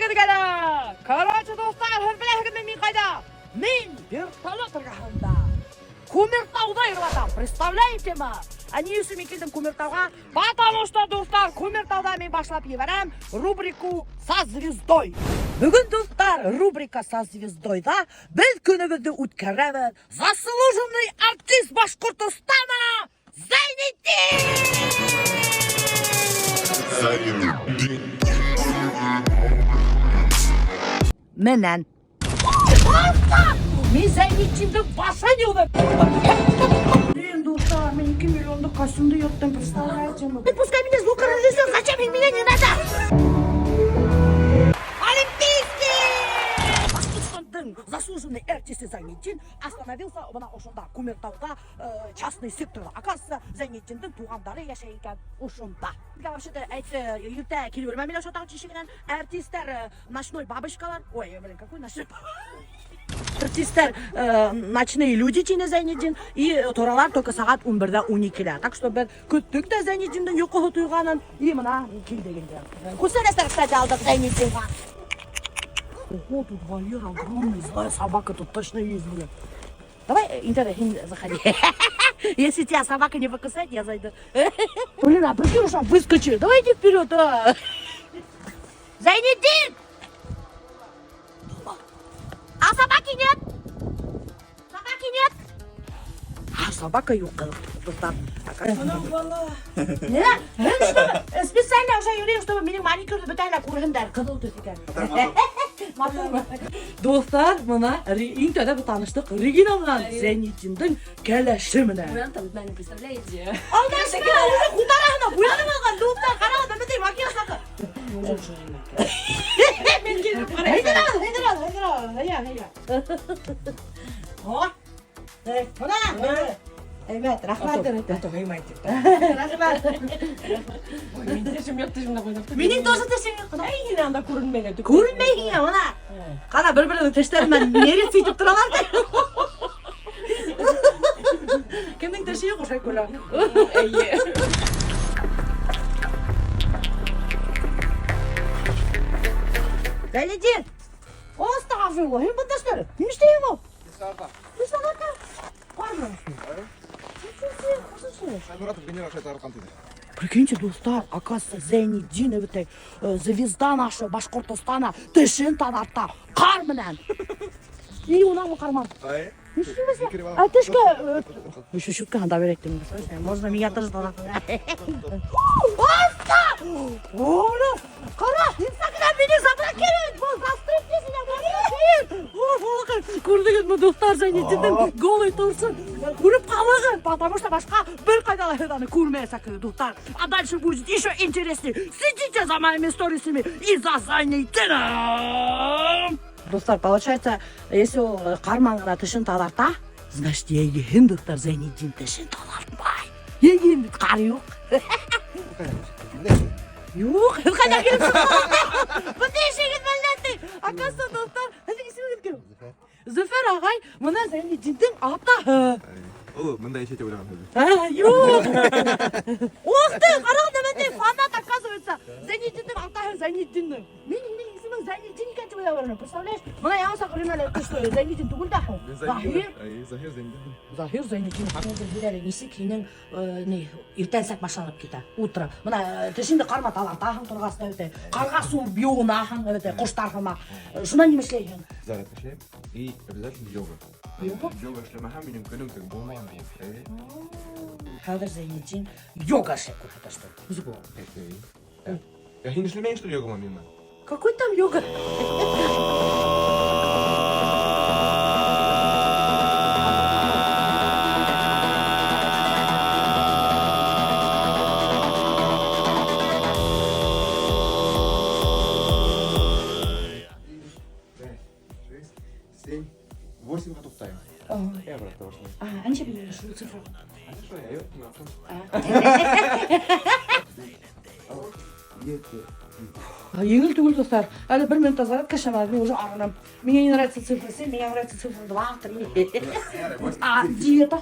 дегені. Короче, достар, білегімі мен қайда? Мен вертолет ырғағында. Кумертауда жүрватам, представляете ма? Не үшін мен келдім Кумертауға? Потому что, достар, Кумертауда мен башлап еберем рубрику «Со звездой». Бүгін, достар, рубрика «Со звездойда» біз күнімізді өткереміз заслуженный артист Башқұртстана Зайнетдин. Менен. Мен Зайнетдинді баса деуді. Блин, достар, мен 2 миллиондық костюмды еттім, представляете ма? Пускай меня звукорежиссер, зачем меня не надо? Заслуженный артист Зайнетдин остановился мына ошонда Кумертауда частный секторда. Оказывается, Зайнетдиндин туғандары яшай экен ошонда. Вообще-то айтса, юрта келе бермей мен ошондагы чишигинен артисттер ночной бабочкалар. Ой, блин, какой ночной артисттер ночные люди чейне Зайнетдин и торалар только сағат 11-де 12-де. Так что бір күттік те Зайнетдиндин йокого туйганын и мына кел дегенде. Көрсеңіздер, кстати, алдық Зайнетдинға. Ого, тут вольер огромный, злая собака, тут точно есть, блин. Давай, интернет, заходи. Если тебя собака не покусает, я зайду. Блин, а прикинь, уж он выскочил. Давай иди вперед, а. Зайнетдин! А собаки нет? Собаки нет? А собака юка. Специально уже юрим, чтобы меня маникюрді бітайла көргендер. Қызыл түс екен. Достар, мына интернетте бір таныштық. Регина менен Зайнетдиндің кәләші менен. Буян там, не представляете? Алдашқа, уже құтарағына буянып алған. Достар, қарағанда бітей макияж сақы. Мен келіп қарай. Мына. Evet, rahmat edin. Rahmat. Менің тешім yok тешімді қойдым. Менің тоже тешім yok. Әйгені анда көрінмеген. Көрінмеген ya мына. Қара бір-бірінің тештерімен нере сөйтіп тұралар да. Кімнің теші yok ошай көйлі. Зайнетдин, остағафилла, hem bu teşleri. Ne isteyeyim o? Dışarıda. Pardon. Прикиньте, достар, оказывается, Зайнетдин, этой звезда наша Башқұртстана, тішін танартта, қар менен. И унагы қарман. Не істейміз? А тішкі... Еще шутка анда береттім. Можно меня тоже танартта. Оста! Оля! Қара, инстаграм мені заблокирует! Бұл застройкесіне блокирует! Көрдіңіз ме, достар, Зайнетдиндің голый торсын көріп қалығын, потому что башқа бір қайдалардан көрмейсек, достар. А дальше будет еще интереснее. Следите за моими сторисами и за Зайнетдином! Достар, получается, если қарманға тішін таларта, значит, егін, достар, Зайнетдин тішін талартмай. Егін қар жоқ. Yok, қайда келіп шығып? Бұндай шегін мәлінәтті. Оказывается, достар, әзір есімі келіп. Зөфер ағай, мұна Зайнетдиндің атағы. Ол, мұнда ешете ойлаған сөзі. Yok. Оқты, қарағында мәнде фанат, оказывается, Зайнетдиндің атағы Зайнетдиннің. Менің есімім Зайнетдин екен деп ойлап, представляешь? Мұна яңаса қырымәлі күшті Зайнетдин түгіл дақы. Захир Зайнетдин. Захир Зайнетдин. Қазір білері несі кейінің ертәнсәк башланып кета. Утро. Мұна тішінді қарма талантағын тұрғасына өте. Қарға су биоғынағын өте, құштарғыма. Шына немешлейін. Зарядка шлем и обязательно йога. Йога? Йога шлемаха менің күнім как болмайын дейін. Қазір Зайнетдин йога шлеп көрсетті, что? Өзі бұл. Я не шлемейін, что ли, йога мамина? Какой там йога? Восемь готов тайм. Я обратно вошел. Анча білі шу цифру. Что я ее не Еңіл түгіл, достар. Әлі 1 минутта зарядка шамады, мен уже арынам. Мне не нравится цифры 7, мне нравится цифры 2, 3. А диета?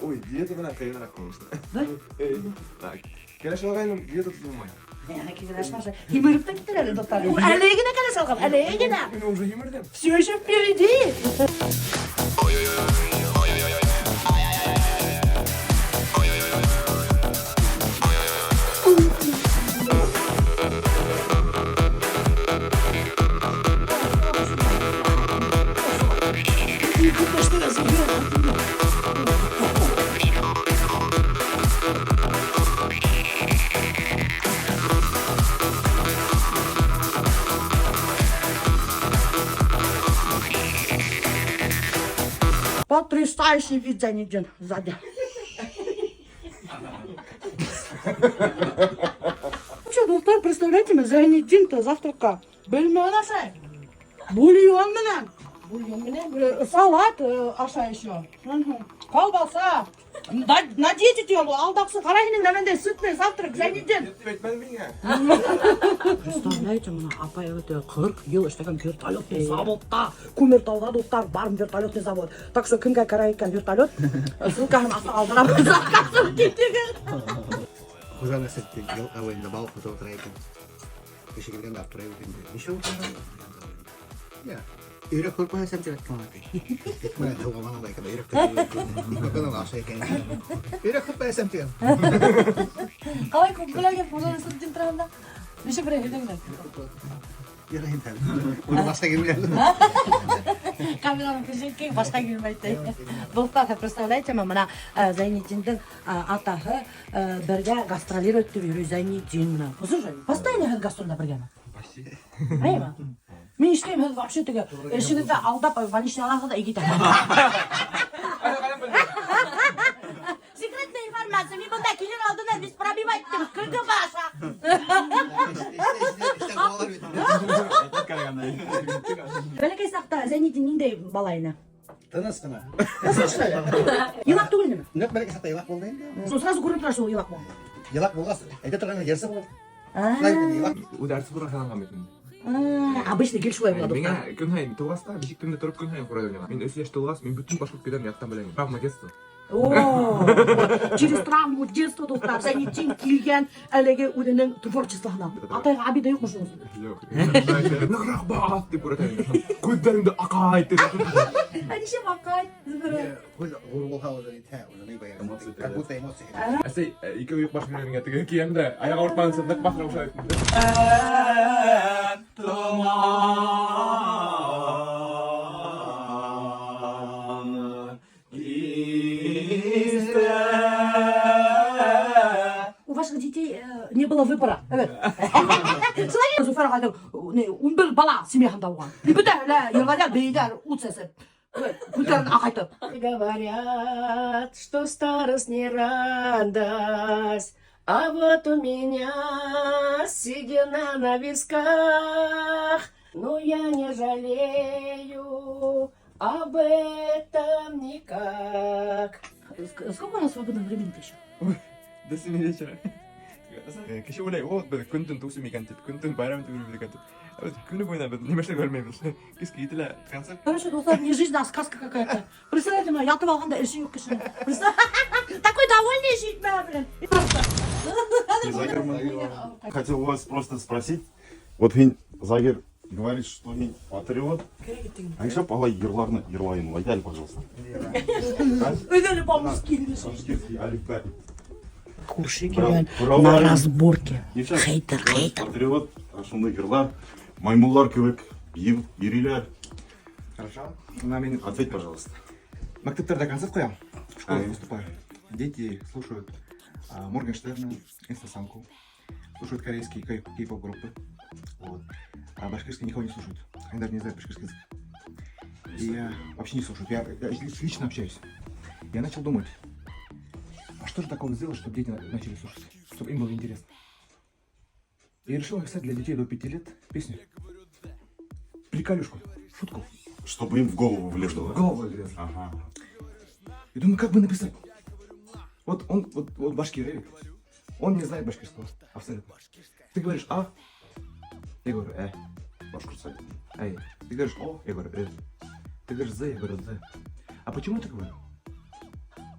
Ой, диета менен қиынырақ, конечно. Да? Так, келесі ағайыным диета тұзылмай. Yani kibirleşmezse. Himirip de gittiler dostlar. Әлегіне кәле салғам, әлегіне. Мен уже емірдім. Все еще впереди. Потрясающий вид Зайниддин сзади. Вообще, достар, представляете, Зайниддин-то завтрака бөлмеге ашай. Бульон менен. Buyurun beni. Салат аша еще. Колбаса. На диетете ол, алдақсы қарайының нәменде сытный завтрак Зайниддин. Деп айтпадым мен я. Представляете, мына апай өте 40 ел іштеген вертолетный заводта, Кумертауда достар, барым вертолетный завод. Так что кімге қарай екен вертолет, ссылкасын астына алдырамыз, заказын кетеген. Қожаны сәтте әуелінде балық ұтып отыра екен. Кеше келгенде алып тұра екен. Неше отырған? Иә. Үйрек көріп қойсам деп айтқан аты. Мына тауға маңында екен, үйрек көріп аша екен. Үйрек көріп қойсам деген. Қалай күләге Қожаны сәттен тұрғанда? Неше бір елдеңден? Ерайын тәлі. Оны басқа келмейді. Камераның көшеткен басқа келмейді. Достар, представляете, мына Зайниддиндің атағы бірге гастролировать деп жүрі Зайниддин. Послушай, постоянно гастрольда бірге ма? Айма? Мен іштеймін, вообще түге, ішіңізді алдап, больничный алаңға да егейтім. Секретная информация, мен бұнда келер алдына без проблем айттым, күлгі баша. Бәлекей сақта, Зайниддин нендей балайына? Тыныс қана. Елақ түгілді ме? Нет, бәлеке сақта елақ болды енді. Сол сразу көріп тұрар сол елақ болды. Елақ болғасы. Әйте тұрғанда ерсі болды. Елақ. Ударсы бұрын қаланған бетін. Обычно гель шулай болады. Менге күн сайын тұлғаста, бешіктімде тұрып күн сайын құрайды. Мен өсі яш тұлғас, мен бүтін башқұрт кетемін, яқтан білемін. Травма детства. О, через травму детства достар, Зайниддин келген әлеге өзінің творчествоғына. Атайға абида жоқ мұшыңыз? Жоқ. Нығырақ бағат деп көреді. Көздеріңді ақайт деп. Әнеше бақай. Ол болға өзі тә, өзі не баян. Как будто эмоция. Әсей, екі ұйық башқы жүргенге тігі киемді, аяға ортпанысы дық бақыра ұшайды. У ваших детей не было выбора. Солай Зуфар айтып, он бір бала семьясында болған. Бүтін ерлерден бейдер ұтсасы. Бүлдерін ақайтып. Говорят, что старость не радость, а вот у меня седина на висках, но я не жалею об этом никак. Сколько у нас свободного времени еще? До 7 вечера. Кеше ойлай, күнтін тусым екен деп, күнтін байрам деп екен деп. Күні бойына біз немесе көрмейміз. Кеске етілі концерт. Короче, достар, не жизнь, а сказка какая-то. Представляете, ятып алғанда іші yok кішіне. Такой довольный жить, блин. Хотел у вас просто спросить. Вот мен Загир говорит, что мен патриот. А еще пала ерларны ерлайын. Айтали, пожалуйста. Ödeli по-мужски. Ташкентский алифбе. Курши келген на разборке. Хейтер. Патриот, ашынды ерлар, маймуллар кебек, ерилер. Хорошо. На мен Ответь, пожалуйста. мектептарда концерт қоямын. В школе выступаю. Дети слушают Моргенштерна, Инстасамку. Слушают корейские кей-поп группы. Вот. А башкирский никого не слушают. Они даже не знают башкирский язык. И я вообще не слушаю. Я лично общаюсь. Я начал думать, а что же такого сделать, чтобы дети начали слушать? Чтобы им было интересно. И я решил написать для детей до 5 лет песню. Приколюшку, шутку. Чтобы им в голову влезло. В голову влезло. Ага. И думаю, как бы написать? Вот он башкир, Эрик. Он не знает башкирского. Абсолютно. Ты говоришь «а», я говорю «э». Башкирцай. Эй. Ты говоришь «о», я говорю «э». Ты говоришь «з», я говорю «з». А почему так говорю?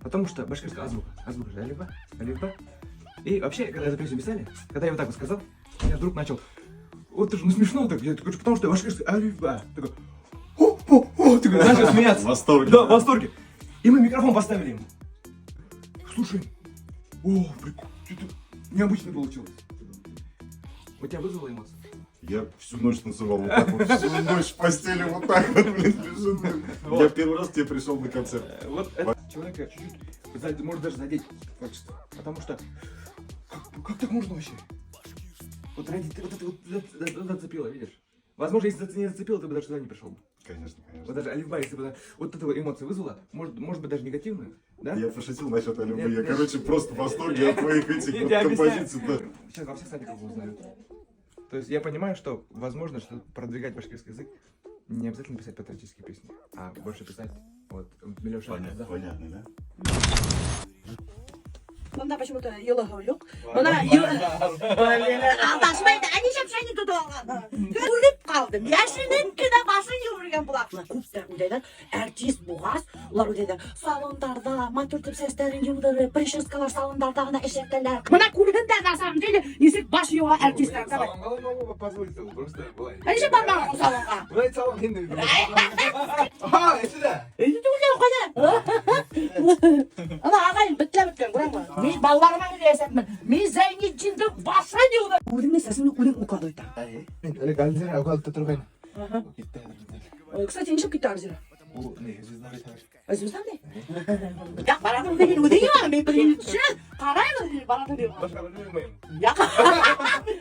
Потому что башкирская азбука. Азбука же алифба. И вообще, когда эту песню писали, когда я вот так вот сказал, Я вдруг начал, вот это же смешно так, я такой, потому что башкирский алифба. Такой, о, такой, начал смеяться. В восторге. Да, в восторге. И мы микрофон поставили ему. Слушай, прикольно, что-то необычно получилось. У тебя вызвало эмоции? Я всю ночь танцевал вот так вот, всю ночь в постели вот так вот, блин, лежу. Я первый раз к тебе пришел на концерт. Вот это человека чуть-чуть может даже задеть творчество. Потому что как так можно вообще? Вот ради вот это вот зацепило, видишь? Возможно, если ты не зацепил, ты бы даже сюда не пришел бы. Конечно, конечно. Вот даже Алифба, если бы вот эта эмоция вызвала, может быть даже негативную, да? Я пошутил насчет Алифбы. Нет, Я, нет. короче, просто в восторге от твоих этих Нет, вот я объясняю. композиций. Да. Сейчас во всех садиках узнают. То есть я понимаю, что возможно, что продвигать башкирский язык не обязательно писать патриотические песни, а больше писать вот Милёша. Понятно, да? Мында почему-то елы-гөлік. Мына алдашмайды, әнешем шәне тұтуға. Өліп қалдым. Яшінен кіна башын елбірген бұлақына. Көптер өдейді, әртист бұғас. Олар өдейді, салондарда, матүртіп сестерін елдірі, прическалар салондардағына эшектелер. Мына көргенде, на самом деле, есек баш еуға әртисттер. Салонға могу позволить, просто былай. Әнешем бармаған ол салонға. Былай салон енді. Ага, сюда. Өйтіп қойды. Ана ағайын бітлі-біткен, көрем ғой. Мен балаларыма үйресемін. Мен Зайнетдинді баса деуді. Өлің сәсімді өлің ұқады ойта. Мен әлі Галзира ауғалыпта тұрғайын. Кстати, нешіп кетті Галзира? Ол не, звезда қайтар. Звезда не? Я барадым деген өдейі бар, мен бір елі түсін. Қарайды барадым деген. Башқа білмеймін. Я қарайды.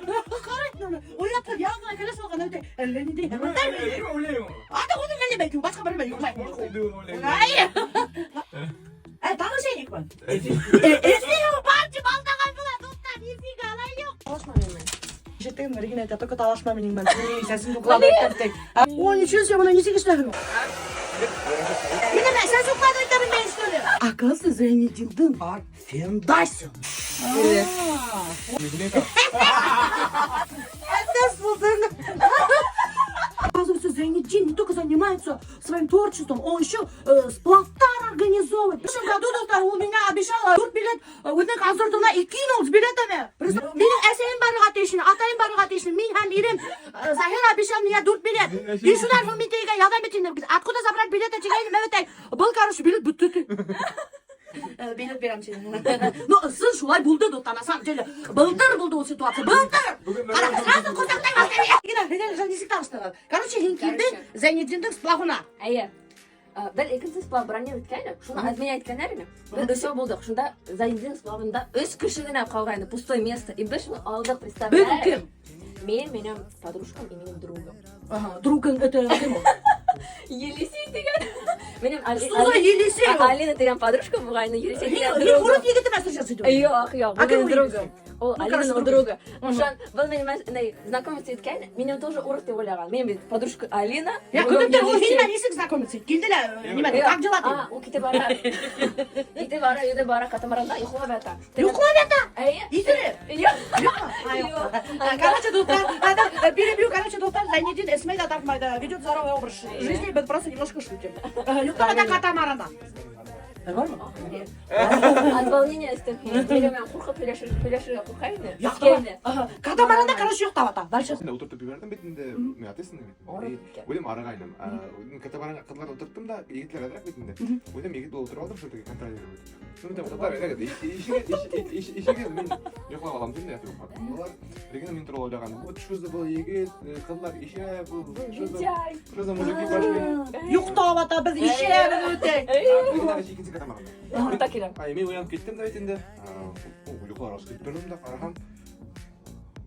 Оятып, яғына келе салған өте. Әлі не дейін. Ата құдың әлі бәйкім, басқа білмей. Тағы şeylik var. Эсмеу партия балдаған бұла, достар, нифига алай yok. Талашма менімен. Жеттігім, Регина айтады, только талашма менімен. Сәсін ұқлады өттіртек. О, ничего себе, мұны несек ішләгім. Менімен, сәсін ұқлады өттірін мен іштілі. Акасы Зайнетдиндің бар фендасың. Это сылдың. Оказывается, Зайнетдин не только занимается своим творчеством, он еще сплавтар организовывает. В прошлом году доктор у меня обещала 4 билет, өтінен концертына 2 000 с билетами. Менің әсейім баруға тешін, атайым баруға тешін, мен һәм ерім Захир обещал мне 4 билет. И сюда в Митейге ялдан бетіндер. Откуда забрать билеты? Чекайын, мәветай. Был, короче, билет бүтті. Билет берем сені. Ну, сын шулай болды, доктор, на самом деле. Былтыр болды ол ситуация. Былтыр! Сразу құсақтай бастайды. Короче, хин келді Зайнетдиндің сплавына. Әйе. Бір екінші сплав бронировать кәйні, шуны отменять кәнәріне. Біз үшеу болдық, шында Зайнетдин сплавында 3 кішігіне қалғайны, пустой место. И біз шуны алдық, представляем. Бір кім? Менің подружкам и менің другом. Другың, это кім? Елисей деген. Менің Что за Елисей? Алина деген подружкам бұғайны, Елисей деген Не другом. құрат егеті мәсір жасайды. Жоқ, А кім менің другом. Ол Ну, короче, Алинаның друг. друга. Ошан, бұл менің знакомиться еткәйні, менің тоже урок деп ойлаған. Менің подружка Алина. Я другом күтімдер, ол Елисей. хинмен несік знакомиться. Келділер, немен, как дела ты? Ол кете бара. Еді бара катамаранда ұйқылап ята. Юқлап ята? Әйе. Итірі? Короче, доктор, перебью, короче, доктор, Зайнетдин Эсмей да так ведет здоровый образ жизни, мы просто немножко шутим. Юқлап ята катамаранда. Нормально? От волнения істеп, деревмен қорқып пелеші қорқайны. Катамаранда, короче, ұйықтап ата. Дальше. Отыртып бердім бетінде, мен атесің Өлем арағайным. Катамаранға қыдылар отырттым да, егітлер адырақ бетінде. Өлем егіт болып отырып алдым, что-то контролировать. Сондықтан қыдылар, ешеге мен ұйықлап аламын деймін, ятып ұқпадым. Олар Регина мен туралы ойлаған. Вот что за был егіт, қыдылар, еше бұл, что за мужики пошли. Ұйықтап ата, біз ешерін өтек. Регина ешекенсе катамаранда. Құрта келем. Мен оянып кеттім да бетінде. Ұйықлар ауыз кетіп тұрдым да, қарағам.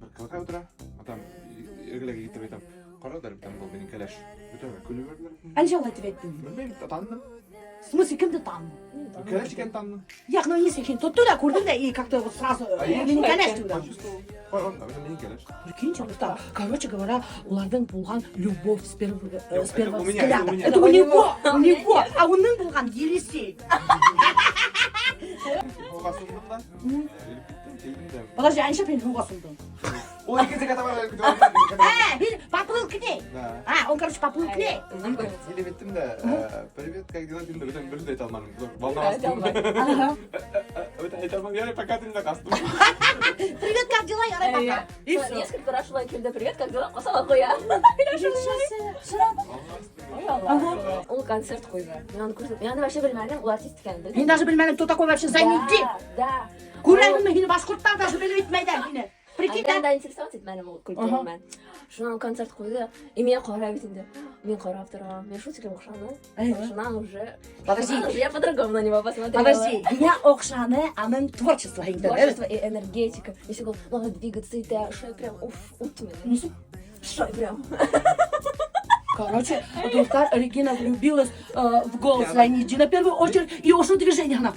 Бір қылқа отыра, атам ергілігі кетіп айтам. Қарадар, там бұл менің кәләш. Өтеуі күлі берділер. Әлі жаула деп еттің. Білмеймін, таныдым. В смысле, кімді таныдың? Кәләш екен таныдым. Яғни несі екен, тұтты да көрдің да, и как-то вот сразу менің кәләш деуді. Почувствовал. Қойған да, менің кәләш. Прикиньте, доктор, короче говоря, улардың болған любовь с первого у меня, взгляда. это у меня. Это у него, а оның болған Елисей. Қолға сұндым да. Келдім да. Подожди, Анша пен руға сұндың. Ол екенсе катамаранда күтіп алдым. Мен поплыл к ней. Да. Он, короче, поплыл к ней. Елеп еттім да, привет, как дела? Деймін да, бірді айта алмадым. Волновастым. Айта алмадым, я пока тілінде қастым. Привет, как дела? Я пока. И все. Несколько раз шла келді, привет, как дела? Қосала қоя. Ол концерт қойды. Мен оны көрсетіп, мен вообще білмедім, ол артист екенін білдім. Я даже білмедім, кто такой вообще Зайниддин. Да. Көрмедім мен башқұрттар даже білмейді мені. Прикинь, Мен да? да интересоваться етмәнім ол культурмен. Шынан концерт қойды, и мен қарап етінде. Мен қарап тұрам, мен шутикам оқшаны. Шынан уже... Подожди. Я по-другому на него посмотрела. Подожди, меня оқшаны, а мен творчество. Творчество и энергетика. Если говорю, надо двигаться, и да, что я прям, уф, меня. Что я прям. Короче, доктор Регина влюбилась в голос Зайниддина в первую очередь и ушло движение она.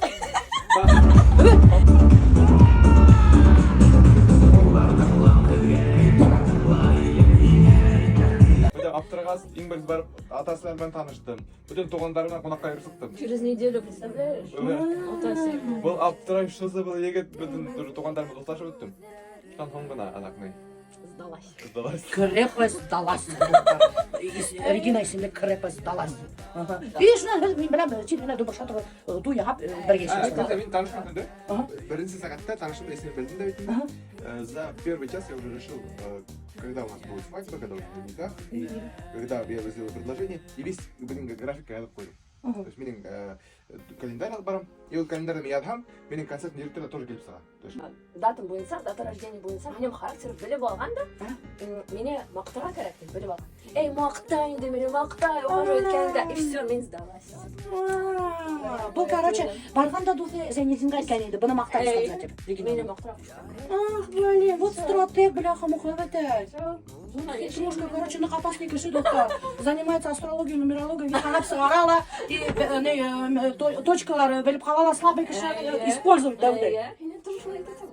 Аптырағас ең бірінші барып атасымен таныштым. Бүтін туғандарына қонаққа ерсіктім. Через неделю, представляешь? Бұл аптырай шызы бұл егет бүтін туғандарыма досташып өттім. Штан соңғына анақны. Сдалась. Крепость сдалась. Регина есімді крепость сдалась. И шына мен білем, чиліне думар шатыр туяғап біргесін. Мен танышқан күнді, бірінші сағатта танышып есімі білдім да бетін. За первый час я уже решил, когда у нас будет свадьба, когда у нас будет никах, и когда я сделал предложение, и весь график я понял. То есть менің календарь алып барам, и ол календарьда мен ядхам, менің концерт директоры тоже келіп саған. Датам бойынша, дата рождения бойынша, менің характер біліп алған да, мені мақтыға керек деп біліп алған. Эй, мақтайын де, мені мақтай, оғажу өткенде, и все, мен сдалась. Бұл, короче, барғанда дусы Зайниддинға айтқан еді, бұны мақтайын сказать деп. Мені мақтыға Ах, блин, вот стратег, бляха, мухавете. Трошка, короче, на қапасный кіші доктор. Занимается астрологией, нумерологией, виханап сығарала, и точкалары біліп қалала слабый кіші использует дәуді. Мен тоже шылай айтатым.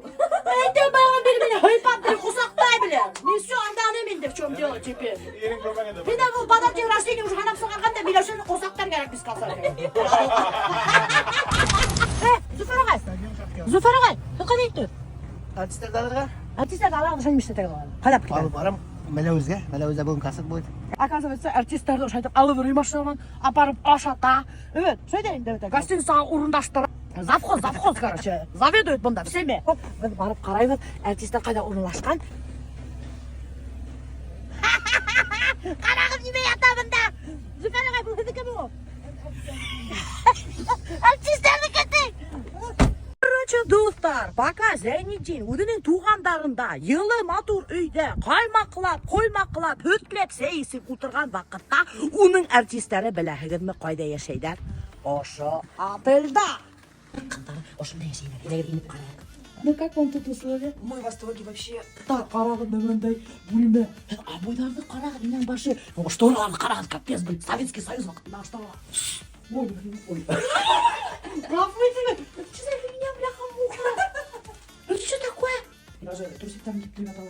Әнде байған бері мені хайпап бері құсақтай біле. Мен все, андағын еменде в чем дело теперь. Мен бұл бадам ден рождение уже ханап сығарғанда билеушені құсақтар керек біз қалса. Зуфар ағай, Зуфар ағай, қандай еді? Артистерді алырға? Артистерді алағы және меште тәгілі. Қадап кетеді. Алып барам. Мәләуізге бүгін концерт будет. Оказывается, артистерді шайтып алып үрей машинадан апарып ашата. Evet, сөйдейін де гостиницаға орындаштырып. Завхоз, короче. Заведует бұнда всеме. Хоп, барып қараймыз, артистер қайда орналасқан. Қарағым неме ята бұнда. Зуфар ағай, бұл кім ол? Артистерді кетті. Короче, достар, пока Зайниддин өзінің туғандарында йылы матур үйде қоймақлап, höтлеп сейісіп отырған вақытта оның артистері біләхігідмі қайда яшайдар? Ошо отельда. Ошында яшайдар, елегер иніп қарайық. Ну как вам тут условия? Мы в восторге вообще. Так, қарағын дәмендей бөлме. Абойдарды қарағын менің башы. Штораларды қарағын, капец, блин, Советский Союз вақытында ашталар. Ой. Гафуй тебе. Что за меня, бляха-муха? Это что такое? Даже трусик там не примотала.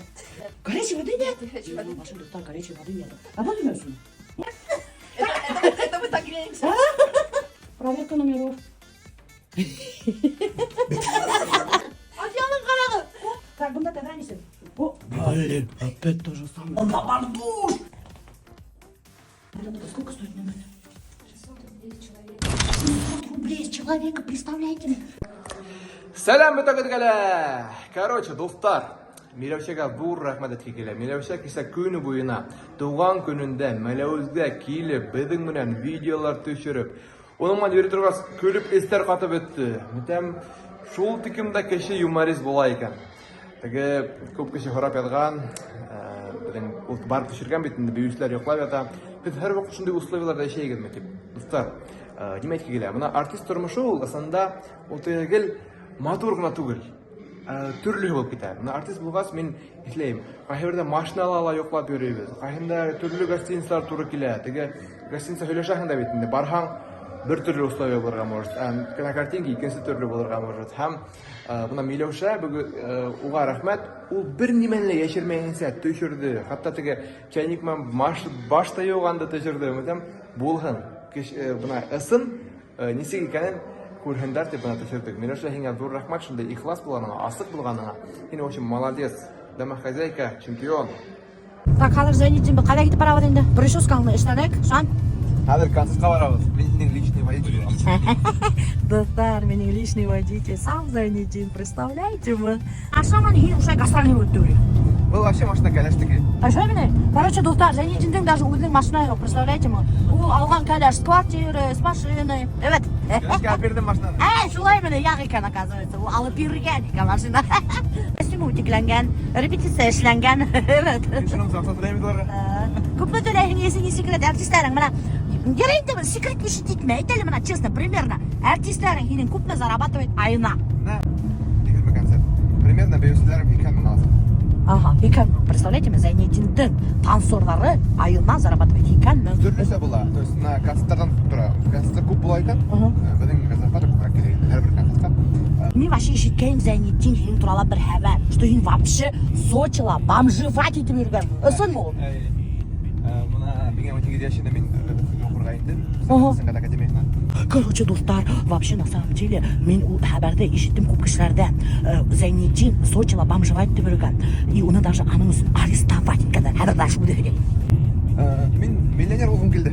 Горячей воды нет? Машина там горячей воды нет. А вот у сюда. Это мы так греемся. Проверка номеров. Одеялын қарағы. Так, бұнда тәгранесің. О, блин, опять то же самое. Он попал в душ. Сколько стоит номер? 600 рублей с человека, представляете? Сәлем бітігідігілі! Короче, достар, Миләүшеге зур рахмет етке келе. Миләүшек ise күні бойына, туған күнінде Мәләуізге келіп, біздің менен видеолар төшіріп, оныңман ері тұрғас көліп естер қатып өтті. Мүтем, шул тікімді кеші юморист бола екен. Теге көп кеші хорап ятған, біздің барып төшірген бетінде бейюшілер жоқлап ята. Біз әр вақыт шындай условияларда ешейгіз мекеп. Достар, неме етке келе. Мұна артист тұрмышы ол, асында ол тегіл матур ғына түгіл. Түрлі болып кетеді. Мұна артист болғас мен етлеймін. Қайырда машиналала жоқлап өрейбіз. Қайырда түрлі гостиницалар туры келе. Теге гостиница сөйлешақында бетінде бархан bir türlü условия болырға может. На картинке икенсі түрлі болырға может. Хам бұна Миләүша уға рахмет. Ол бір неменле ешірмейінсе төшірді. Хатта теге чайникмен башта еуғанды төшірді. Мүтем болғын. Бұна ысын несек екенін көргендар деп бұна төшірдік. Миләүша хеңе зор рахмет. Шындай ихлас болғаныңа, асық болғаныңа. Хен очень молодец. Домохозяйка, чемпион. Так, қазір Зайниддин қайда кетіп бара жатыр енді? Прическаңды іштәдік, шан. Hadi konsertga boramiz. Mening личный водитель bo'laman. Достар, менің личный водитель, сам Зайнидин, представляете вы? А что он hier уже гастролирует дури? Бұл вообще машина коляштыгы. А что именно? Короче, достар, Зайнидиндің даже өзінің машина yok, представляете мы? Ол алған коляж с квартиры, с машины. Evet. Коляшка алып бердім машинаны. Şulay mı yak ekan оказывается. O alıp yürüyen ekan машина. Kostümü utiklengen, repetisiya işlengen. Evet. Шуның сақсатырайым бұларға. Көпні төләйін есіңе секрет артистлерің мына. Героинді бір секрет не шетейді ме? Айталі мына, честно, примерно. Артистлерің хинен көпні зарабатывает айына. На, 20 концерт. Примерно бейусілерім 2000 алсын. Ага, икән, представляете, мы Зайнидиндің танцорлары айына зарабатывает икән. Түрлісі бұла. То есть на концерттардан тұра. Концерттар көп бұла екен. Біздің зарплата көбірек керек. Әрбір концертқа. Мен вообще ишеткенім Зайнидин хин туралы бір хәбәр, что хин вообще Сочила бомжевать етіп жүрген. Ысын мол? Мына менің 18 yaşında мен оқырға ендім. Ага. Сыңғат академиясынан. Короче, достар, вообще на самом деле мен ол хәбәрді ишеттім көп кішілерден. Зайнидин Сочила бомжевать етіп жүрген. И оны даже аның үсін арестовать еткенler. Хәбәрді ашып өдеген. Мен миллионер болғым келді.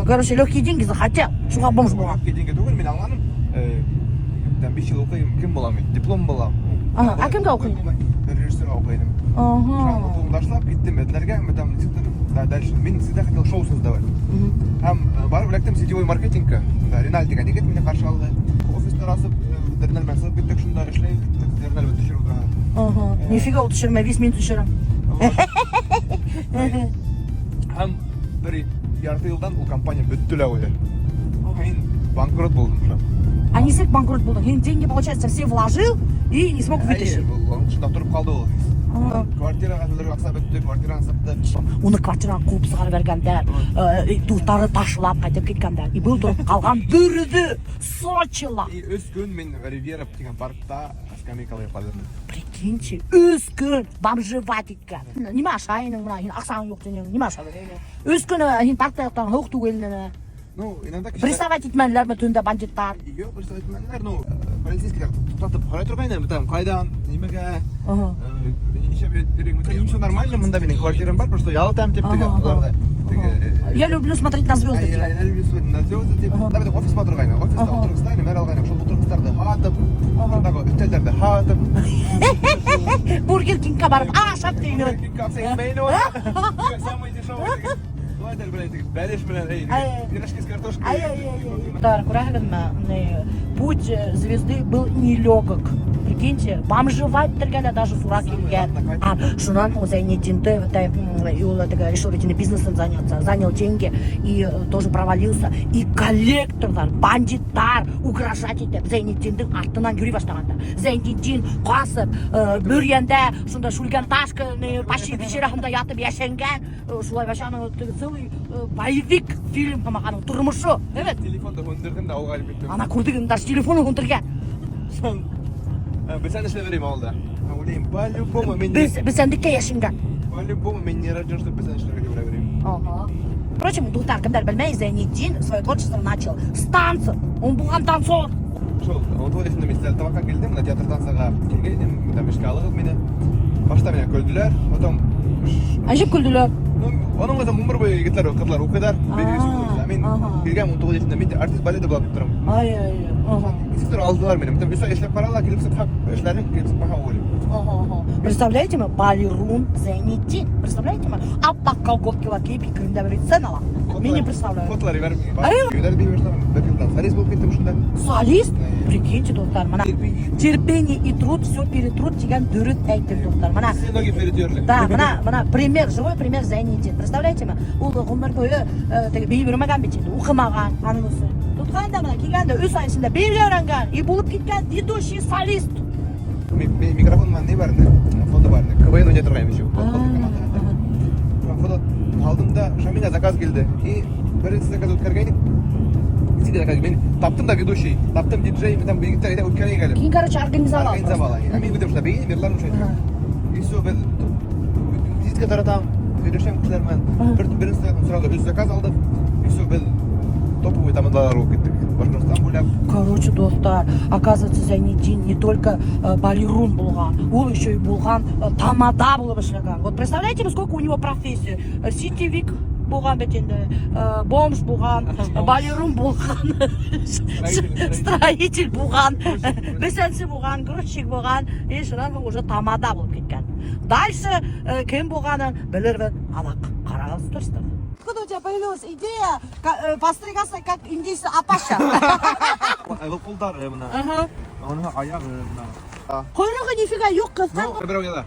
Короче, легкие деньги захотел, шуға бомж болған. Легкие деньги түгіл, мен алғаным 5 жыл оқимын, кім боламын? Диплом боламын. А кімге оқиын? Режиссерға оқиын. Шағын оқуымды ашылап, кеттім Эднерге, дальше мен всегда хотел шоу создавать. Барып білектім сетевой маркетингка, Реналь деген егет мені қаршы алды. Офисті расып, Ренальмен сығып кеттік, шында ішлейік, Реналь бі түшіріп тұрған. Нифига ол түшірме, весь мен түшірім. Бір ярты жылдан ол компания бүттілі ойы. Мен банкрот болдым. А не сек банкрот болдың, хин деньги, получается, все вложил и не смог вытащить. Шында тұрып қалды ол. Квартираға төлерге ақса бітті, квартираны сыпты. Оны квартираға қуып сығарып бергендер, туыстары ташылап қайтып кеткендер. И бұл тұрып қалған бүріді Сочила. И өз күн мен Ривьера деген паркта скамейкалай қалдым. Прикиньте, өз күн бомжевать еткен. Неме ашайының мына, хин ақсаң жоқ денең, неме ашады? Өз күні хин паркта яқтан хоқ түгеліне. Ну, иногда Приставать етменлер ме түнде бандиттар? Yok, приставать етменлер, ну, полицейскілер тұтатып қарай тұрғайны, там, қайдан, немеге, все нормально, мында менің квартирам бар, просто ялытам деп деген, оларда. Я люблю смотреть на звезды. Я люблю смотреть на звезды деп, да, офисқа тұрғайны, офиста отырғыстайны, мэр алғайны, сол отырғыстарды хатып, сондағы үттелдерді хатып. Бургер Кингқа барып, ашап дейін. Самый дешевый деген. Бәлеш білен, пирожки с картошкой. Да, путь звезды был нелегок. Прикиньте, бомжевать тіргені даже сурак келген. Шунан Зайнидинді решил этим бизнесом заняться, занял деньги и тоже провалился. И коллекторлар, бандиттар угрожать етіп Зайнидиндің артынан жүре баштағанда. Зайнидин қасып, бүргенде, шунда шульген ташканы, почти вечерахында ятып яшенген, шулай башаны целый боевик фильм қамағаның тұрмышы. Evet. Telefonda höndürdüm de oğayıp ettim. Ana kurduğum даже телефону өндірген. Biz sen işle vereyim oldu. Olayım, по-любому мен Біз әндікке яшенген. По-любому мен не рожден, чтобы без sen işle vereyim. Впрочем, достар, кімдер білмей, Зайнидин свое творчество начал с танцев. Он болған танцор. Шол, он творчеством мен сәл табаққа келдім, мына театр танцаға келгенім, там ішке алығып мені. Башта меня күлділер, потом... Әжіп күлділер. Оның өзі мұмыр бойы егітлер, қырлар оқидар, мен келгем 19 yaşında, мен артист балеті болып тұрым. Сестер алдылар менің, үсі ешлеп қаралар, келіп сыпқап, эшлерін келіп сыпқаға олым. Представляете мы, балерун Зайнидин, представляете мы, аппақ колготки бар, кейіп екірінде бір сценала. Мен не представляю. Фотолар беріп менге. Өйдер бей баштағым, бір жылдан солист болып кеттім шында. Солист? Прикиньте, достар, мына терпение и труд, все перетрут деген дүріт әйтір, достар. Мына Все ноги передерли. Да, мына пример, живой пример Зайнидин. Представляете мы, ол ғұмыр бойы бей бермеген бетінде, оқымаған, аның өсі. Тұтқанда мына келгенде өз айысында бейге öğrenген, и болып кеткен ведущий солист. Микрофон не бар, фото бар, КВН ойнай тұрғайым еще. Фото алдымда Шамиля заказ келді. И бірінші заказ өткергенім. Мен таптым да ведущий, таптым диджей, там бейгіттер айда өткерген келім. Кейін, короче, организовал. А мен өтем шында бейгін, мерларым шайды. И все, біз визитка таратам, сөйлешем кісілермен. Бірінші сұрады, өз заказ алдық. И все, біз топовый тамадалар болып кеттік. Башкортостан буйлап. Короче, достар, оказывается, Зайниддин не только балерун булган, он еще и булган тамада булып эшләгән. Вот представляете, сколько у него профессий? Сетевик булган бит инде, бомж булган, балерун булган, строитель булган, бесенче булган, грузчик булган, и шуннан уже тамада булып киткән. Дальше кем булганын белербез, ана карагыз туристар. Откуда у тебя появилась идея постригаться как индийский апаша? Кулдар мына. Ага. Оның аяғы мына. Койрығы нифига yok kızdan. Берау яла.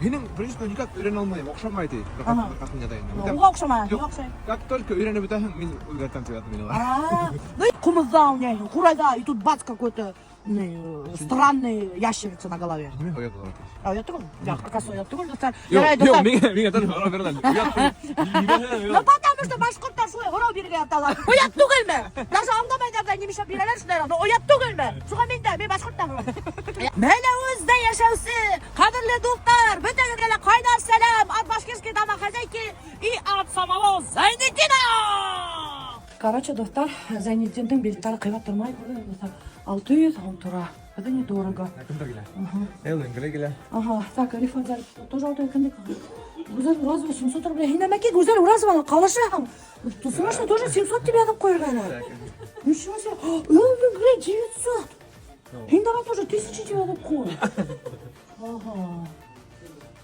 Һинең принципе никак өйрәнә алмыйм, охшамайды. Ага. Уга окшамай, Yok. окшай. Как только өйрәнеп бетәһең, мин үзгәртәм тият мине. Ну и кумызда у меня, курайда, и тут бац какой-то странный ящерица на голове. Ниме оят булар? А я трогал? Я как я трогал, достал. Yok, миңа тән хара бердән. Ну потому что башкорттар шулай орау бирге яталар. Оят түгелме? Даже аңдамайда немеше бирәләр шулай. Оят түгелме? Шуга мен башкорттан. Менә үздә яшәүсе, кадерле дуслар, бөтенегезгә кайнар сәлам от башкирской домохозяйки и от самого Зайниддина! Короче, достар, Зайниддинның билеттары кыйбат тормай, 600 он тура. Это недорого. Кемдер килә? Элен килә. Ага, так, Арифа Зарипов, тоже вот это Гузель Уразова 700 рублей. Хинамаки Гузель Уразова, калашам. Ты слышишь, тоже 700 тебе надо койргана. Ничего себе. Элен 900. Хиндава тоже 1000 тебе надо кой. Ага.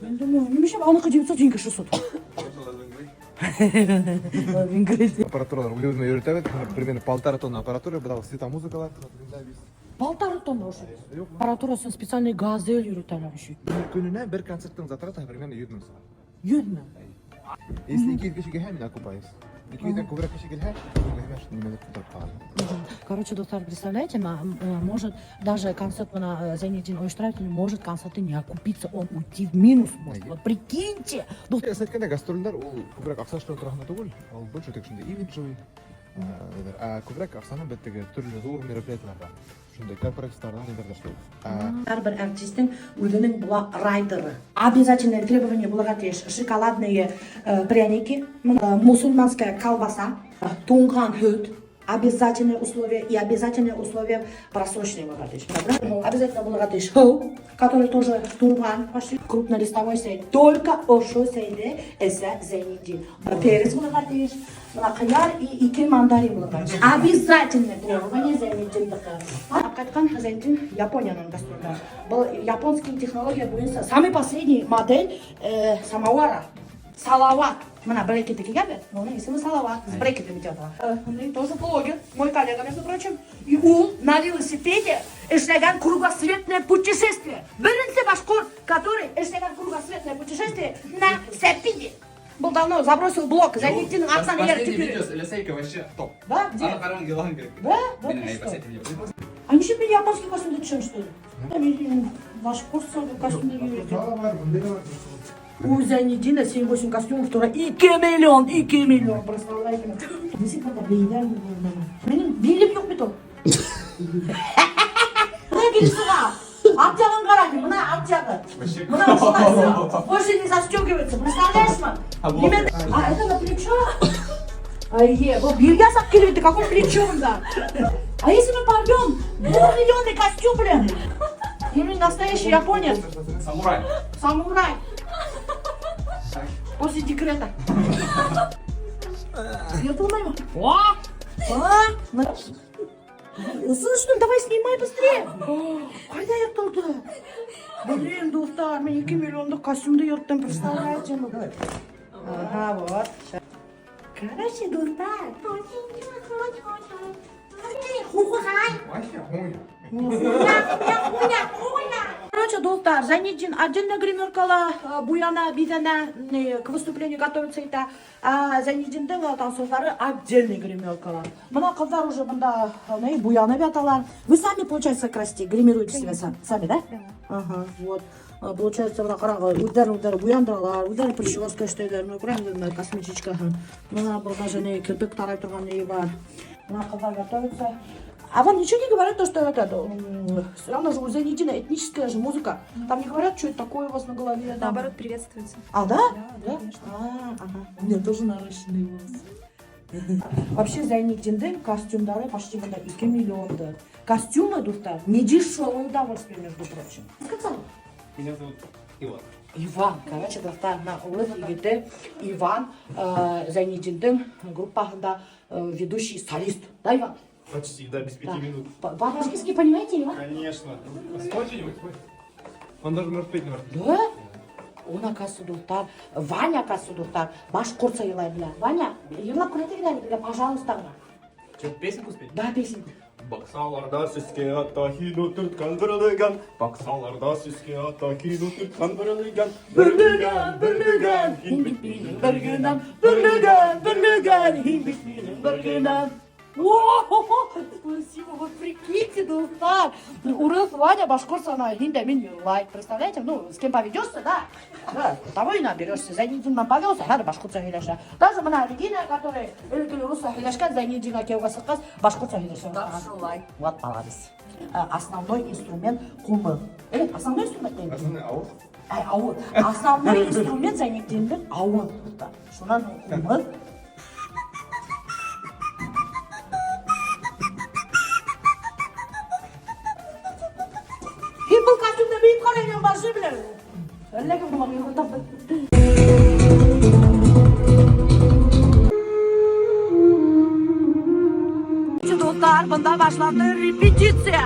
Я думаю, не мешай, а он 900, деньги 600. Аппаратуралар үлеуне өйрәтәбез. Примерно 1,5 тонна аппаратура, бу да светомузыкалар. Полторы тонны уже. Аппаратурасы специальный газель йөртәләр еще. Көненә бер концерттың затраты примерно 100 мең сум. 100 мең. Если 2 кеше килһә, мин окупаюсь. 200 күбрәк кеше килһә, нимәләр тотып калган. Короче, доктор, представляете, может даже концерт на Зайниддин оештырать, может концерты не окупиться, он уйти в минус может. Вот прикиньте. Ես әйткәндә гастрольләр ул күбрәк акча эшләү торганда түгел, ул больше тек шунда имиджевый. Күбрәк акчаны беттеге төрле зур мероприятиеларда. Шундай корпоративлардан нибәрдә эшләйбез. Әрбір әртистің өзінің була райдеры. Обязательное требование булырга тиеш шоколадные пряники, мусульманская колбаса, тунган хют. Обязательное условие и обязательное условие просроченной богатыш. Обязательно богатыш, который тоже турбан, почти крупнолистовой сейд. Только ошо сейде эсе Зайниддин. Перец богатыш, кияр и икри мандарин богатыш. Обязательное требование Зайниддин. Кайткан Зайниддин Японияның гастрольдары. Был японский технология буенча самый последний модель самовара. Салават. Мына брекеты кигәбе, оның исеме Салават. С брекетами тетала. Он тоже блогер, мой коллега, между прочим. И он на велосипеде эшләгән кругосветное путешествие. Беренче башкорт, который эшләгән кругосветное путешествие на Сәпиде. Был давно забросил блок, Зайниддинның акцияны еріп видеосы Лесейка вообще топ. Да, где? Она пару гелан говорит. Да? Мен ай посмотрите видео. А ничего мне японский костюм зачем, что ли? Мен башкортский костюм не у Зайниддина 7-8 костюмов, тура 2 миллион, представляете? Несі қада бейден менің белім жоқ бет ол. Мына келіп суға, аптяғын қарайды, мына аптяғы. Мына ұшынасы, больше не застегивается, представляешь ма? А это на плечо? Вот белья сап келебетті, какой плечом-то? А если мы порвем 2-миллионный костюм, блин? Именно настоящий японец. Самурай. После декрета. Я думаю, слышь, давай снимай быстрее. Қайда ертілді? Блин, достар, мен 2 миллиондық костюмды ерттім, представляете ма? Ага, вот. Короче, достар. Короче, достар, Зайниддин отдельно гримеркала, Буяна, Бидана к выступлению готовится это, а Зайниддиндың танцовлары отдельный гримеркала. Мына қыздар уже мында Буяна бяталар. Вы сами, получается, красите, гримируете себя сами, да? Ага, вот. Получается, мына қараңғы, өздері буяндыралар, өздері прическа іштейлер, көрәңдер косметичка. Мына бұл даже кірпік тарай тұрған не бар. Мына қыздар готовится. А вам ничего не говорят, то, что это, все равно же у Зайниддина этническая же музыка. Там не говорят, что это такое у вас на голове. Наоборот, приветствуется. А, да? Да, конечно. Ага. У меня тоже наращенные волосы. Вообще Зайниддиндин костюмдары почти 2 миллионды. Костюмы, достар, не дешевое удовольствие, между прочим. Как зовут? Меня зовут Иван. Иван, короче, достар, на улице егеті Иван Зайниддиндин группасында ведущий солист. Да, Иван? Почти, да, без 5 минут. По-башкирски понимаете, Иван? Конечно. Очень. Он даже может петь, может. Да? Он, оказывается, достар, Ваня, оказывается, достар, башқұртша елай біле. Ваня, ерлап көреді кедәлі, пожалуйста. Что, песенку спеть? Да, песенку. Бақсаларда сүзге ата хину түрткан бүрілігін. Бақсаларда сүзге ата хину түрткан бүрілігін. Бүрлігін, хин бітпейін біргінен, бүрлігін, хин бітпейін біргінен. О, спасибо, вы прикиньте, достар. Урыс Ваня башқұртша хинде мен елай. Представляете, ну, с кем поведешься, да? Да, того и наберешься. Зайниддинмен повелся, хәр башқұртша хилеша. Даже мына Регина, который үлгілі русса хилешкен, Зайниддинға кеуға сыққыз, башқұртша хилеша. Вот, молодец. Основной инструмент кумы. Основной инструмент не Основной аур. ауыр. Основной инструмент Зайниддиндин ауыр. Шунан кумы. Хим бұл костюмда бейіп қараймен баршы білер. Әлләгім бұлам еғылтап. Достар, бұнда башланды репетиция.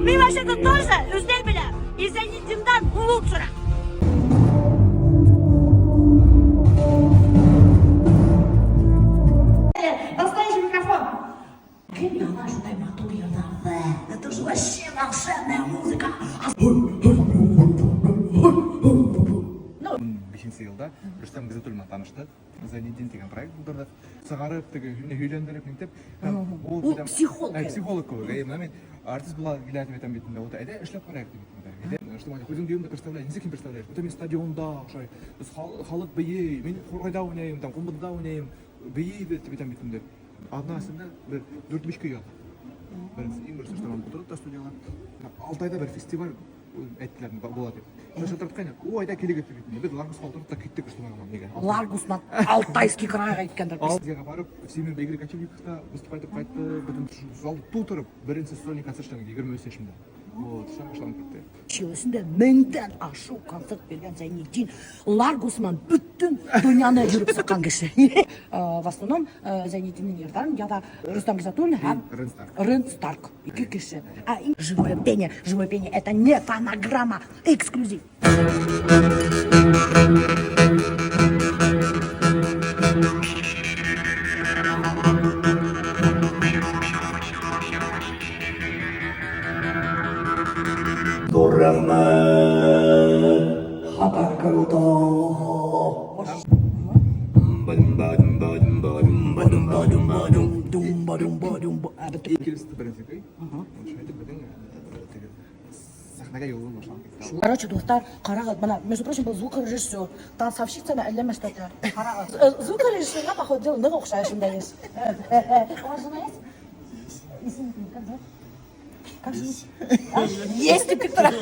Мен вообще-то тоже үзден білем. И Зайниддиндан лучше. Настоящий микрофон. Это же вообще волшебная музыка. Бесінші жылда Рүстем Гизатульмен танышты. Зайниддин деген проект бұлдырды. Сағарып, үйлендіріп, нетіп. Ол психолог. Психолог көбі. Мен артист была гилять в этом битінде. Вот айда эшлеп проект битінде. Что мать, көзің деймді представляй, не кім представляешь. Вот мен стадионда, шай, халық бейей, мен қорғайда ойнайым, там құмбыда ойнайым, бейей битінде. Аднасында бір 4-5 күй алды. Бірінші ең бірінші штаман бұлдырды да студияға. 6 айда бір фестиваль әйттілерін болады. Шатырды қайна, о айда келек етті битінде. Біз Ларгус қалдырды да кеттік штаманға неге. Ларгусман Алтайский крайға еткендер. Алдияға барып, Всемир Игорь Кочевниковқа выступ айтып қайтты. Бүтін залды толтырып, бірінші сезонный концерттен 20 сешімді. Вот, шам кетті. Чилісінде мыңдан ашу концерт берген Зайниддин Ларгусман бүттін дүнияны жүріп сыққан кіші. В основном Зайниддиннің ертарын яда Рустам Гизатуллин һәм Рен Старк. Екі кіші. Живое пение это не фонограмма, эксклюзив. Келісті бірінші күй. Сахнаға йолын башланып кетті. Короче, достар, қарағыз, мына, между прочим, бұл звукорежиссер, танцовщицаны әлемештеді. Қарағыз, звукорежиссерға, походу, дел, неге ұқсайшым даешь. У вас жена есть? Как зовут? Есть у Петра.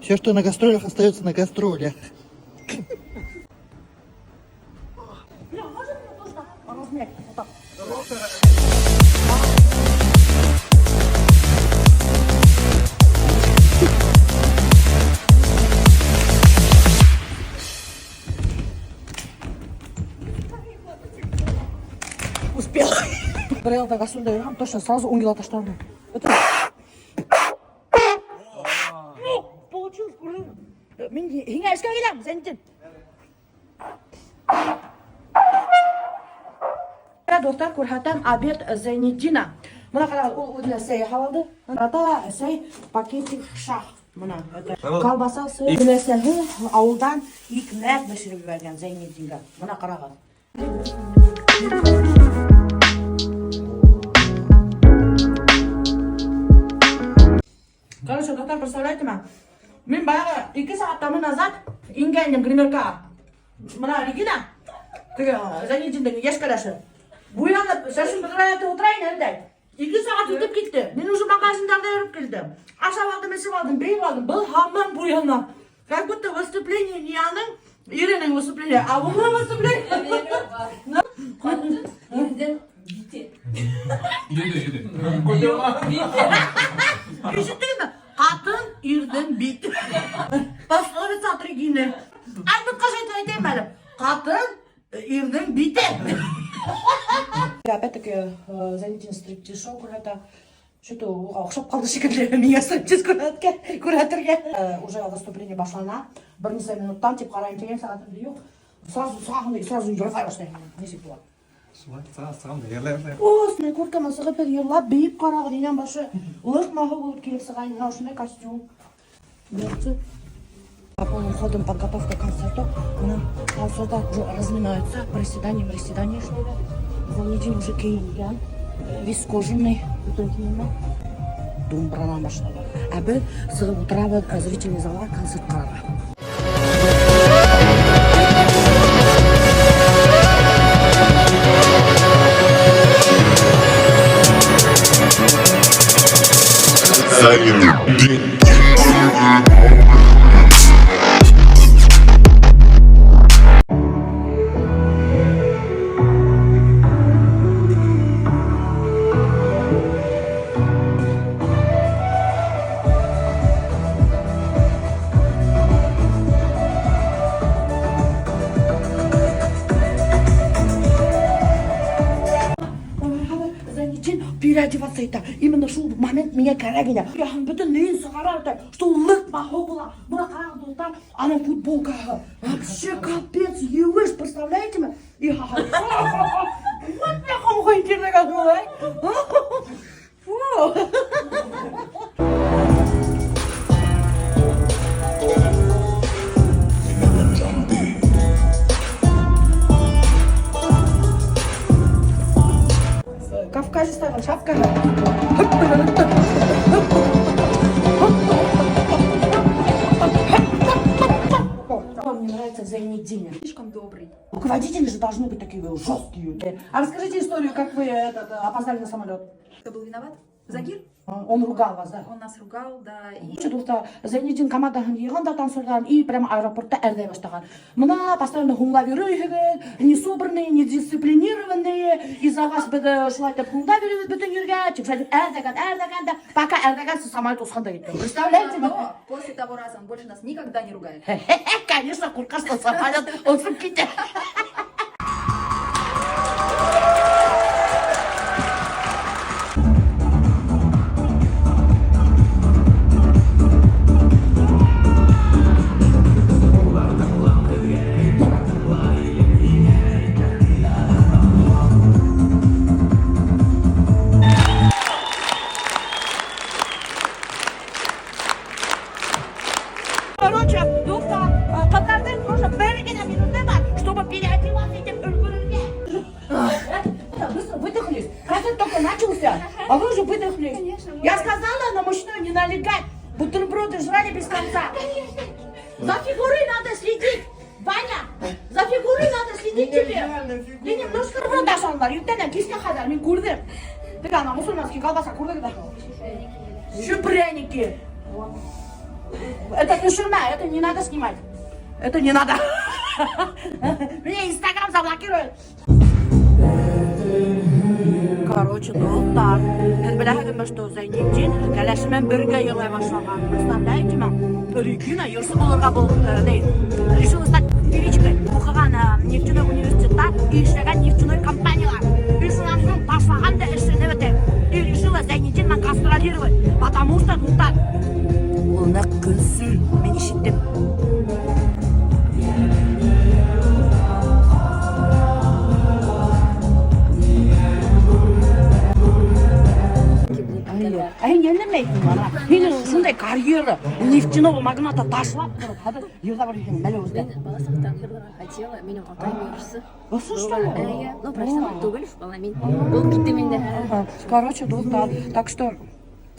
Все, что на гастролях, остается на гастролях. Бля, можно мне тоже так размять? Вот так. Успел. Горел так отсюда, точно сразу унгела таштарну. Это... Получилось, куры. Мен хинга ешке келем, Зайниддин. Достар, көрһәтәм обед Зайниддина. Мына қарағыз, ол өзіне сәй халады. Ата сәй пакетик шах. Мына колбаса, сәй, үлесәһе ауылдан икмәк бешереп бергән Зайниддинга. Мына қарағыз. Короче, достар, представляете ма? Мен баяғы 2 сағаттан назад ингендім гримерка. Мына Регина, Зайнетдиндегі ешкілеші. Буянып, шашын бітірайаты отырайын әлдей. 2 сағат өтіп кетті. Мен уже магазиндарда еріп келдім. Ашап алдым, есіп алдым, бейіп алдым. Бұл хаман буянап. Как будто выступление не аның, Иреның выступление, а бұның выступление. Ерден бите. Ешіттің ме? Қатын ерден бит. Пословица от Регины. Альбет қажайты айтайын әлім. Қатын ерден бит. Опять-таки, Зайнетдин стриптиз шоу көрәті. Что-то оқшап қалды шекілді. Меня стриптиз көрәтірге. Уже выступление башлана. Бірнеше минуттан теп қарайын деген сағатымды жоқ. Сразу сағынды, сразу ерлай баштайын. Несек болады? Саған да ерлай баштайын. Осындай курткама сығып ерлап, бейіп қарағы дейін башы. Лық мағы болып келіп сығайын. Мына осындай костюм. Берці. По полным ходом подготовка к концерту. Мына концерта уже разминаются. Приседанием шли. Зайнетдин уже киінген. Весь кожаный. Домбырана башлады. А біз сығып отырабы зрительный залға концерт қараға. Переодеваться это. Именно шел момент меня карагиня. Я bütün neyin сыгарарда, что лык махогла, быра карагда, она футболка. Вообще капец, евыш, представляете мне? И ха-ха. Вот я хому интернет какой. Фу. Кавказе ставил шапка. Мне нравится в Зайнетдине. Слишком добрый. Руководители же должны быть такие жесткие. А расскажите историю, как вы опоздали на самолет. Кто был виноват? Загир? Он ругал вас, да? Он нас ругал, да. И Что-то Зайнетдин командасын йығында танцордан и прямо аэропортта әрдей баштаған. Мына постоянно хуңлап йөрөйһегез, не собранные, не дисциплинированные. Из-за вас беде шулай деп хуңлап йөрөбез бүтін йөргә. Чексәдек әрдәгән да, пока әрдәгән сіз самолет усқанда киттің. Представляете? но после того раза он больше нас никогда не ругает. Конечно, курка, что самолет усып китте. Короче, Катардың тоже біргіне минуты бар, чтобы переодеваться этим өлгірінге. Быстро выдохлись. Концерт только начался, а вы уже выдохлись. Я сказала на мужчину не налегать. Бутерброды жрали без конца. За фигурой надо следить. Ваня, за фигурой надо следить тебе. Ты немножко рот ашанлар. Ертең кеске қадар, мен көрдім. Тек ана мұсылманский колбаса көрдік да. Еще пряники. Это не ширма, это не надо снимать. Это не надо. Мне Инстаграм заблокируют. Короче, достар. Biz bilahimiz что Зайнетдин кәләшімен бірге йырлай башлаған. Представляете ме? Регина ерсі болырға бұл решила стать певичкой. Оқыған нефтяной университетта и ішлеген нефтяной компаниялар. И шуларның башлаған да ішіне бітті. И решила Зайнетдинмен гастролировать. Потому что достар. Оны күнсіл мен ишеттім. Әйін елемейтін бана. Менің сондай карьера нефтяного магната ташлап тұрып, хады ерда бар екен, бәлі өзді. Мен бала сақтан йырларға хотела, менің атайым ерсі. Осы что ли? Ну, профессионал түгіл, бала мен. Бұл кетті менде. Короче, достар, так что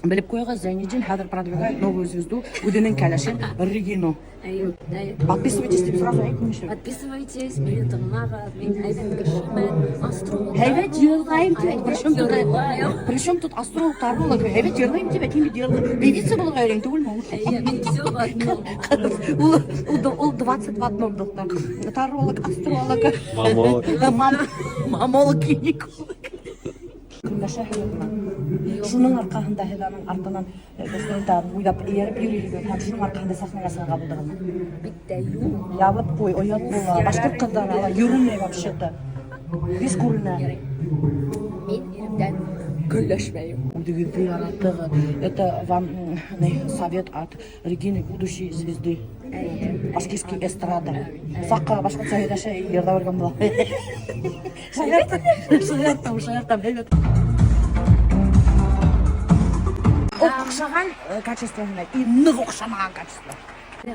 Біліп қойға Зайниддин хәзір продвигает новую звезду Гудинин кәләшен Регину. ايوه ايوه Подписывайтесь деп сразу айтыңызшы. подписывайтесь мен тыңлағыз мен айбен гүлшімін астролог Хәйбәт жырлайым деп. Причем тут астролог, таролог. Хәйбәт жырлайым деп әйтем бит. Певица булырга өйрән түгелме? мен все в одном Ул 20 в одном доктор. Таролог, астролог, Мамолог. мамолог, гинеколог. Шуның арқасында Хеданың артынан гастрольдер уйлап еріп йөрүгән һәм шуның арқасында сахнага сыга булдыгын. بالتالي Я вот пой, оят була. Башкорт кызлары ала йөрүмәй вообще-то. Без күренә. мен иремден гүлләшмәйем Удивительно яратыгы. Это вам совет от Регины, будущей звезды. Башкирский эстрада. Сакка башкортча һөйләшә йөрдә бергән була. Шаяртам. Оқшаған качественно и нык оқшамаган качество.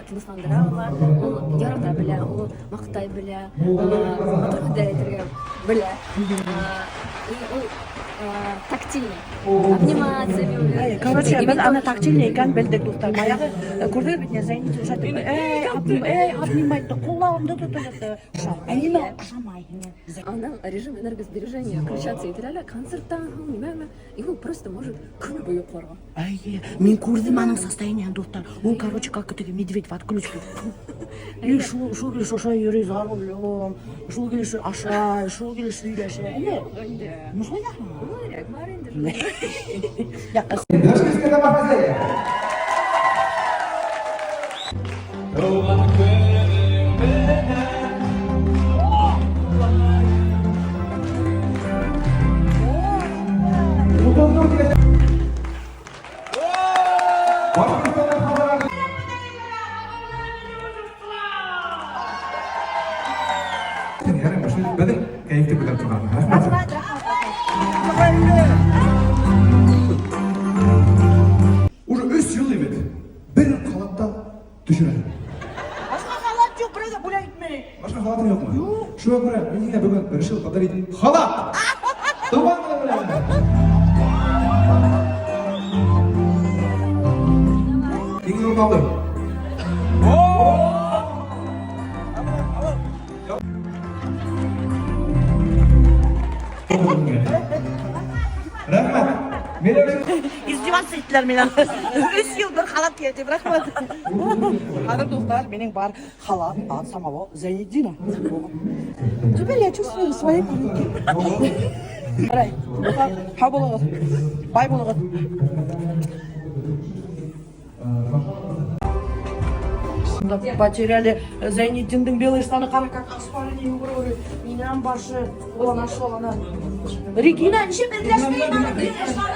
тынысландыра ала ул ярата белә ул мақтай белә матур әйтергә белә и ул тактильный обниматься белә Короче, без аны тактильный икән белдек дуслар. Баягы күрдек бит Зәйнит ушатып, обнимайтты, кулларымды тотып. Әниме оқшамай. аның режим энергосбережения включаться итә әле концерттан һуң нимәме и ул просто может көне буе йокларга Мен күрдем аның состояниен дуслар. Ул, короче, как теге медведь в отключке. И шул йөри за рулем, шул килеш аша, шул килеш сөйләшә. Ну шулай да. бар инде Бәдін кәйфті көтіп тұрған. Уже 3 жыл емес. Бір қалатта düşürәлі. Башка халат жоқ, біреуге бүләйтме. Башқа халатың жоқ ма? Шуға көрә, мен сізге бүгін решил подарить халат. Туған күні білемін. Еңін орын алды. Рахмет. Мен Издеваться иттілер менен. 3 жылдыр халат киетіп, рахмет. Қазір достар, менің бар халат от самого Зайниддина. Теперь я чувствую свои руки. Қарай, хау болыңыз, бай болыңыз. Потеряли Зайниддиндің белые штаны, қара как аспарыни угроры. Менен башы, olan ашыл ана. Регина, неше белдәшмейін ана белые штаны?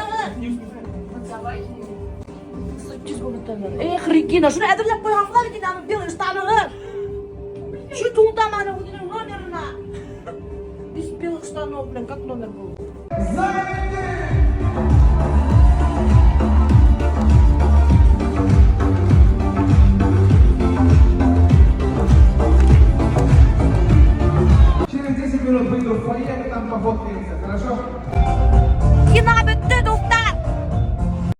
Эх, Регина, шуны әдірлеп қойғанға Регинаның белые штаны. Шу туылдам ана өзінің номерына. Без белых штанов, блин, как номер был? Через 10 минут выйду в фойе, там пофоткаемся, хорошо?